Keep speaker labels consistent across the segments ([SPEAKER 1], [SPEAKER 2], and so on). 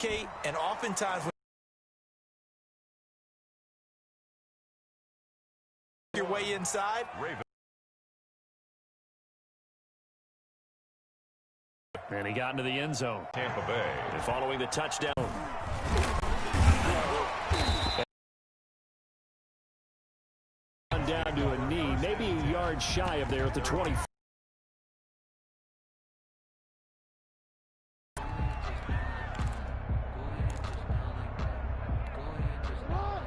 [SPEAKER 1] And oftentimes when your way inside.
[SPEAKER 2] And he got into the end zone.
[SPEAKER 3] Tampa Bay.
[SPEAKER 2] And following the touchdown. Down to a knee, maybe a yard shy of there at the 20.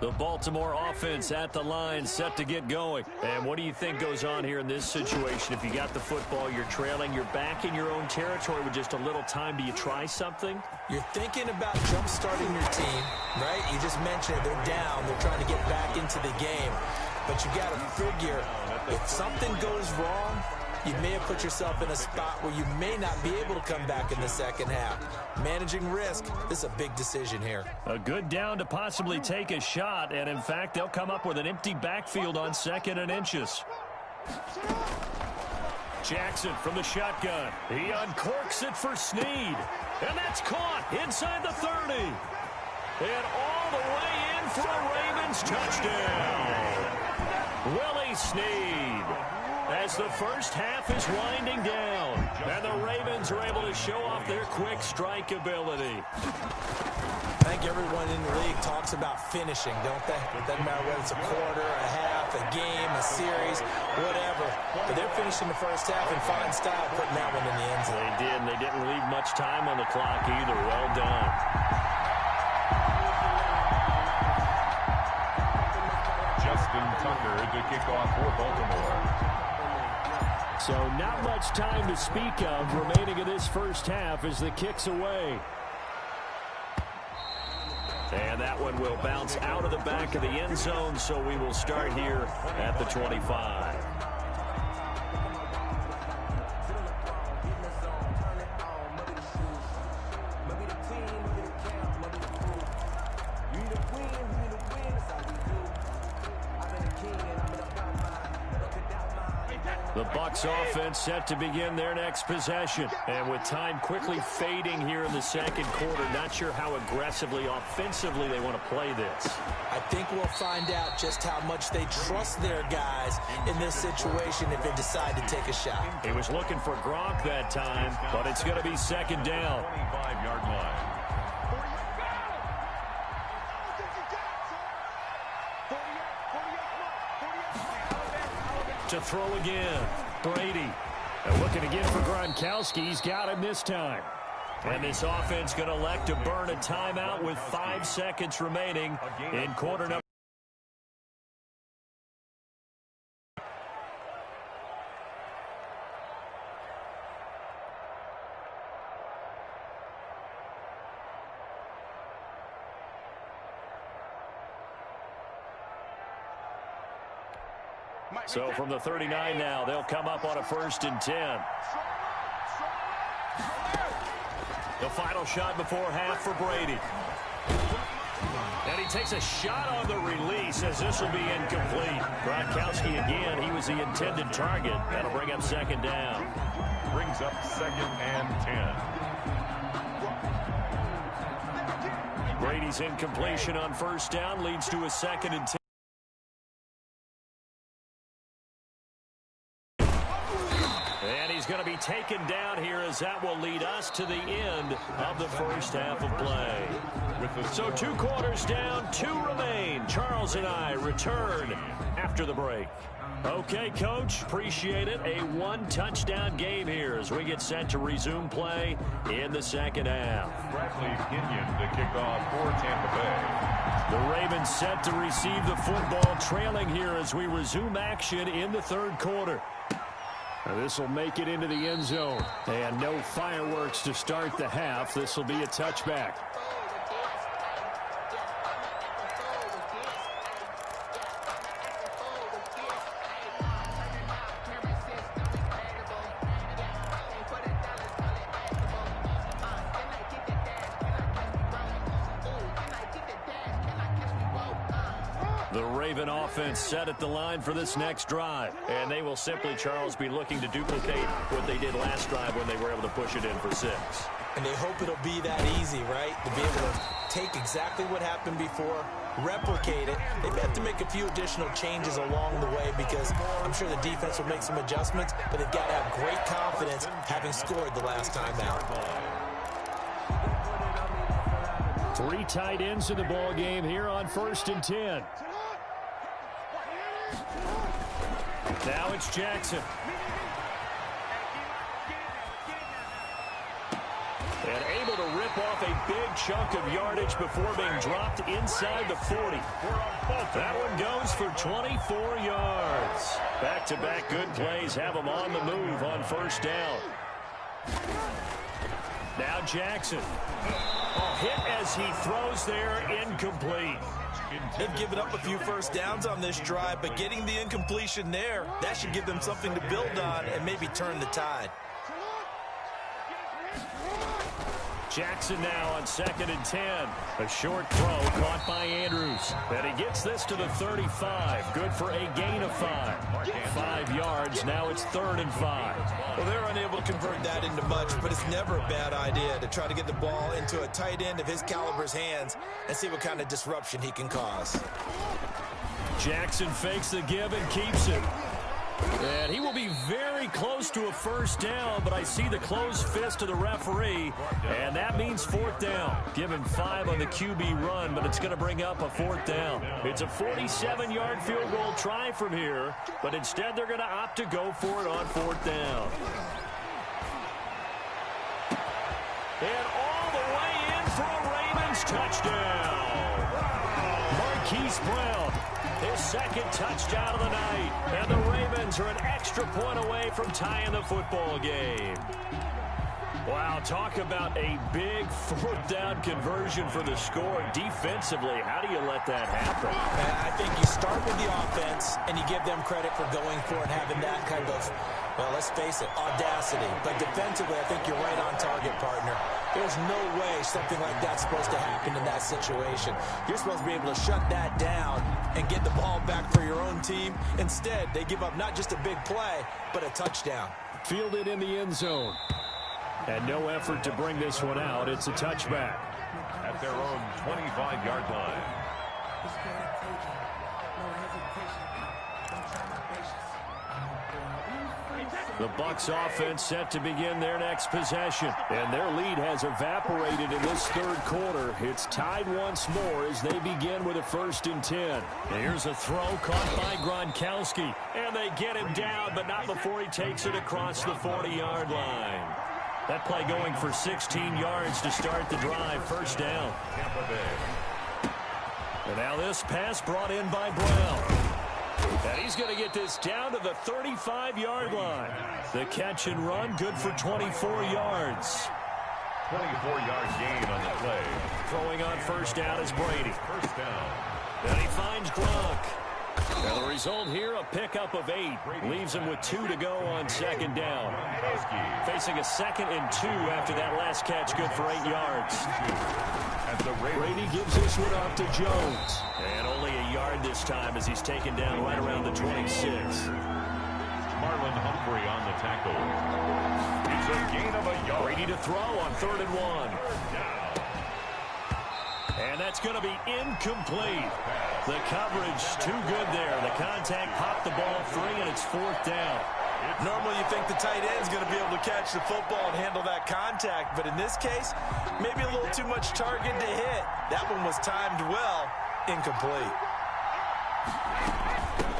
[SPEAKER 2] The Baltimore offense at the line, set to get going. And what do you think goes on here in this situation? If you got the football, you're trailing, you're back in your own territory with just a little time. Do you try something?
[SPEAKER 1] You're thinking about jump-starting your team, right? You just mentioned it. They're down. They're trying to get back into the game. But you got to figure, if something goes wrong, you may have put yourself in a spot where you may not be able to come back in the second half. Managing risk, this is a big decision here.
[SPEAKER 2] A good down to possibly take a shot, and in fact, they'll come up with an empty backfield on 2nd and inches. Jackson from the shotgun. He uncorks it for Snead. And that's caught inside the 30. And all the way in for a Ravens touchdown. Willie Snead. As the first half is winding down, and the Ravens are able to show off their quick strike ability.
[SPEAKER 1] I think everyone in the league talks about finishing, don't they? It doesn't matter whether it's a quarter, a half, a game, a series, whatever. But they're finishing the first half in fine style, putting that one in the end zone.
[SPEAKER 2] They did, and they didn't leave much time on the clock either. Well done.
[SPEAKER 3] Justin Tucker to kick off for Baltimore.
[SPEAKER 2] So not much time to speak of remaining in this first half as the kick's away. And that one will bounce out of the back of the end zone, so we will start here at the 25. The Bucs offense set to begin their next possession. And with time quickly fading here in the second quarter, not sure how aggressively, offensively they want to play this.
[SPEAKER 1] I think we'll find out just how much they trust their guys in this situation if they decide to take a shot.
[SPEAKER 2] He was looking for Gronk that time, but it's going to be second down.
[SPEAKER 3] 25-yard line.
[SPEAKER 2] To throw again, Brady. And looking again for Gronkowski. He's got him this time. And this offense going to elect to burn a timeout with 5 seconds remaining in quarter number. So from the 39 now, they'll come up on a 1st and 10. The final shot before half for Brady. And he takes a shot on the release as this will be incomplete. Gronkowski again, he was the intended target. That'll bring up second down.
[SPEAKER 3] Brings up 2nd and 10.
[SPEAKER 2] Brady's incompletion on 1st down leads to a 2nd and 10. He's going to be taken down here as that will lead us to the end of the first half of play. So 2 quarters down, 2 remain. Charles and I return after the break. Okay, Coach, appreciate it. A 1-touchdown game here as we get set to resume play in the second half.
[SPEAKER 3] Bradley Kenyon to kick off for Tampa Bay.
[SPEAKER 2] The Ravens set to receive the football, trailing here as we resume action in the 3rd quarter. Now this will make it into the end zone. And no fireworks to start the half. This will be a touchback. The Raven offense set at the line for this next drive. And they will simply, Charles, be looking to duplicate what they did last drive when they were able to push it in for 6.
[SPEAKER 1] And they hope it'll be that easy, right? To be able to take exactly what happened before, replicate it. They may have to make a few additional changes along the way because I'm sure the defense will make some adjustments, but they've got to have great confidence having scored the last time out.
[SPEAKER 2] 3 tight ends in the ball game here on 1st and 10. Now it's Jackson. And able to rip off a big chunk of yardage before being dropped inside the 40. That one goes for 24 yards. Back-to-back good plays have them on the move on 1st down. Now Jackson. Hit as he throws there, incomplete.
[SPEAKER 1] They've given up a few first downs on this drive, but getting the incompletion there, that should give them something to build on and maybe turn the tide.
[SPEAKER 2] Jackson now on 2nd and 10. A short throw caught by Andrews. And he gets this to the 35. Good for a gain of 5. 5 yards. Now it's 3rd and 5.
[SPEAKER 1] Well, they're unable to convert that into much, but it's never a bad idea to try to get the ball into a tight end of his caliber's hands and see what kind of disruption he can cause.
[SPEAKER 2] Jackson fakes the give and keeps it. And he will be very close to a 1st down, but I see the closed fist of the referee, and that means 4th down. Give him 5 on the QB run, but it's going to bring up a 4th down. It's a 47-yard field goal try from here, but instead they're going to opt to go for it on 4th down. And all the way in for a Ravens touchdown. Marquise Brown. His 2nd touchdown of the night. And the Ravens are an extra point away from tying the football game. Wow, talk about a big 4th down conversion for the score. Defensively, how do you let that happen?
[SPEAKER 1] I think you start with the offense, and you give them credit for going for it, having that kind of, well, let's face it, audacity. But defensively, I think you're right on target, partner. There's no way something like that's supposed to happen in that situation. You're supposed to be able to shut that down and get the ball back for your own team. Instead, they give up not just a big play, but a touchdown.
[SPEAKER 2] Fielded in the end zone. And no effort to bring this one out. It's a touchback.
[SPEAKER 3] At their own 25-yard line.
[SPEAKER 2] The Bucs offense set to begin their next possession. And their lead has evaporated in this 3rd quarter. It's tied once more as they begin with a 1st and 10. Here's a throw caught by Gronkowski. And they get him down, but not before he takes it across the 40-yard line. That play going for 16 yards to start the drive. 1st down. And now this pass brought in by Brown. And he's going to get this down to the 35-yard line. The catch and run, good for 24 yards.
[SPEAKER 3] 24-yard gain on the play.
[SPEAKER 2] Throwing on 1st down is Brady.
[SPEAKER 3] 1st down.
[SPEAKER 2] And he finds Gronk. And the result here, a pickup of 8. Leaves him with 2 to go on 2nd down. Facing a 2nd and 2 after that last catch, good for 8 yards. Brady gives this one off to Jones. And only a yard this time as he's taken down right around the 26.
[SPEAKER 3] Marlon Humphrey on the tackle. It's a gain of a yard.
[SPEAKER 2] Brady to throw on 3rd and 1. And that's going to be incomplete. The coverage too good there. The contact popped the ball free, and it's 4th down.
[SPEAKER 1] Normally you think the tight end's going to be able to catch the football and handle that contact, but in this case, maybe a little too much target to hit. That one was timed well, incomplete.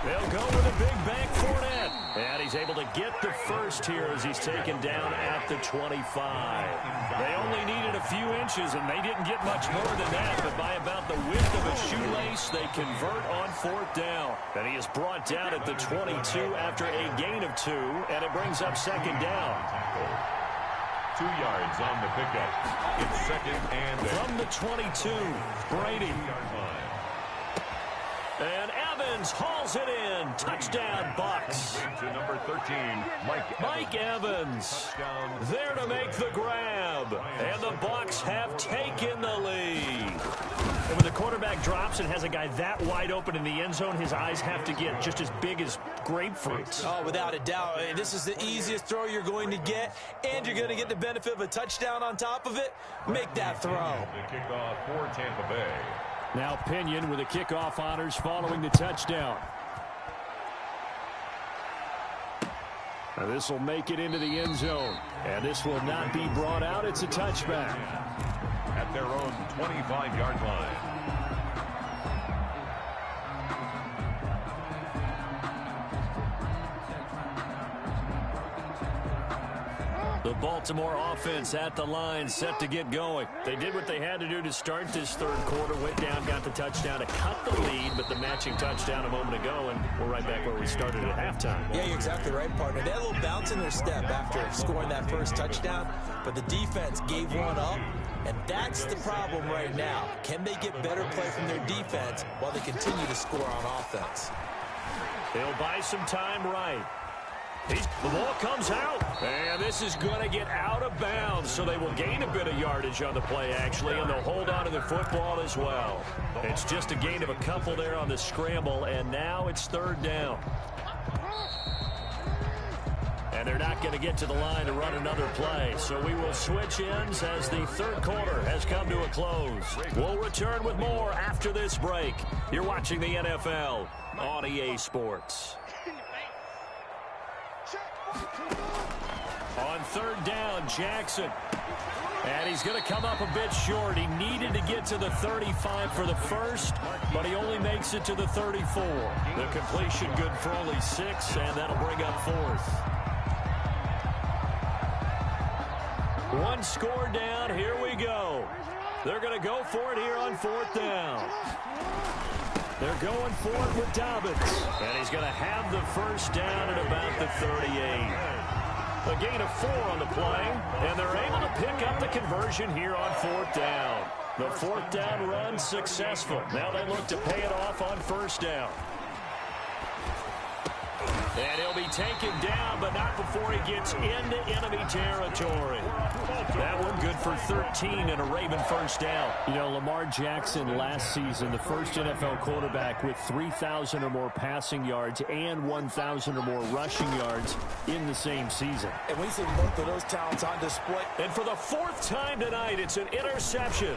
[SPEAKER 2] They'll go with a big bank Fournette. And he's able to get the 1st here as he's taken down at the 25. They only needed a few inches, and they didn't get much more than that. But by about the width of a shoelace, they convert on 4th down. And he is brought down at the 22 after a gain of 2, and it brings up 2nd down.
[SPEAKER 3] 2 yards on the pickup. It's 2nd and 8.
[SPEAKER 2] From the 22, Brady. And Evans hauls it in. Touchdown, Bucs.
[SPEAKER 3] To number 13,
[SPEAKER 2] Mike Evans. There to make the grab. And the Bucs have taken the lead. And when the quarterback drops and has a guy that wide open in the end zone, his eyes have to get just as big as grapefruits.
[SPEAKER 1] Oh, without a doubt. This is the easiest throw you're going to get, and you're going to get the benefit of a touchdown on top of it. Make that throw.
[SPEAKER 3] The kickoff for Tampa Bay.
[SPEAKER 2] Now Pinion with the kickoff honors following the touchdown. This will make it into the end zone. And this will not be brought out. It's a touchback.
[SPEAKER 3] At their own 25-yard line.
[SPEAKER 2] The Baltimore offense at the line, set to get going. They did what they had to do to start this third quarter. Went down, got the touchdown to cut the lead, but the matching touchdown a moment ago, and we're right back where we started at halftime.
[SPEAKER 1] Yeah, you're exactly right, partner. They had a little bounce in their step after scoring that first touchdown, but the defense gave one up, and that's the problem right now. Can they get better play from their defense while they continue to score on offense?
[SPEAKER 2] They'll buy some time right. The ball comes out, and this is going to get out of bounds, so they will gain a bit of yardage on the play, actually, and they'll hold on to the football as well. It's just a gain of a couple there on the scramble, and now it's third down. And they're not going to get to the line to run another play, so we will switch ends as the third quarter has come to a close. We'll return with more after this break. You're watching the NFL on EA Sports. On third down, Jackson. And he's going to come up a bit short. He needed to get to the 35 for the first, but he only makes it to the 34. The completion good for only 6, and that'll bring up fourth. One score down. Here we go. They're going to go for it here on fourth down. They're going for it with Dobbins. And he's going to have the first down at about the 38. A gain of 4 on the play, and they're able to pick up the conversion here on fourth down. The fourth down run successful. Now they look to pay it off on first down. And he'll be taken down, but not before he gets into enemy territory. That one good for 13 and a Raven first down. You know, Lamar Jackson last season, the first NFL quarterback with 3,000 or more passing yards and 1,000 or more rushing yards in the same season.
[SPEAKER 1] And we see both of those talents on display.
[SPEAKER 2] And for the 4th time tonight, it's an interception.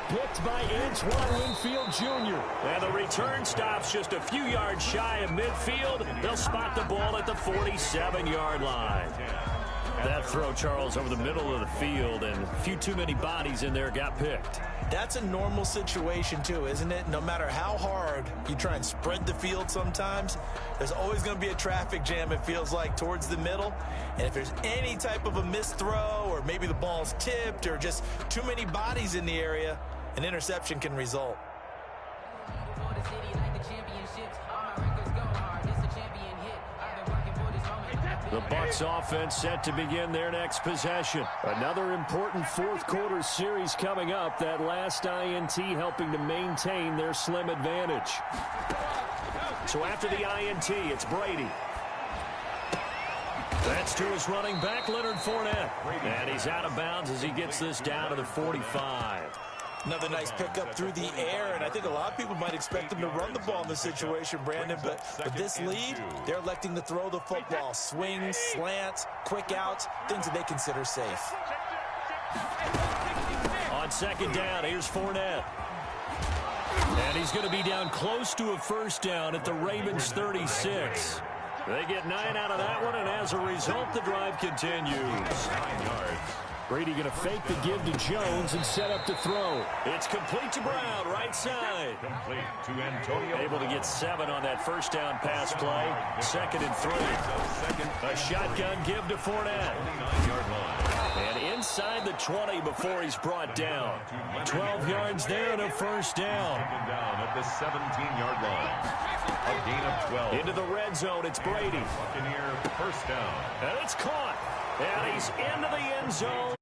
[SPEAKER 2] Picked by Antoine Winfield Jr. And the return stops just a few yards shy of midfield. They'll spot the ball at the 47-yard line. That throw, Charles, over the middle of the field, and a few too many bodies in there got picked.
[SPEAKER 1] That's a normal situation, too, isn't it? No matter how hard you try and spread the field sometimes, there's always going to be a traffic jam, it feels like, towards the middle. And if there's any type of a missed throw, or maybe the ball's tipped, or just too many bodies in the area, an interception can result.
[SPEAKER 2] The Bucs offense set to begin their next possession. Another important fourth quarter series coming up. That last INT helping to maintain their slim advantage. So after the INT, it's Brady. That's to his running back, Leonard Fournette. And he's out of bounds as he gets this down to the 45.
[SPEAKER 1] Another nice pickup through the air, and I think a lot of people might expect them to run the ball in this situation, Brandon, but with this lead, they're electing to throw the football. Swings, slants, quick outs, things that they consider safe.
[SPEAKER 2] On second down, here's Fournette. And he's going to be down close to a first down at the Ravens' 36. They get 9 out of that one, and as a result, the drive continues.
[SPEAKER 3] 9 yards.
[SPEAKER 2] Brady going to fake the give to Jones and set up to throw. It's complete to Brown, right side.
[SPEAKER 3] Complete to Antonio.
[SPEAKER 2] Able to get 7 on that first down pass play. 2nd and 3. A shotgun give to Fournette.
[SPEAKER 3] 29-yard line.
[SPEAKER 2] And inside the 20 before he's brought down. 12 yards there and a first down.
[SPEAKER 3] Taken down at the 17-yard line. A gain of 12.
[SPEAKER 2] Into the red zone, it's Brady.
[SPEAKER 3] Buccaneer first down.
[SPEAKER 2] And it's caught. And he's into the end zone.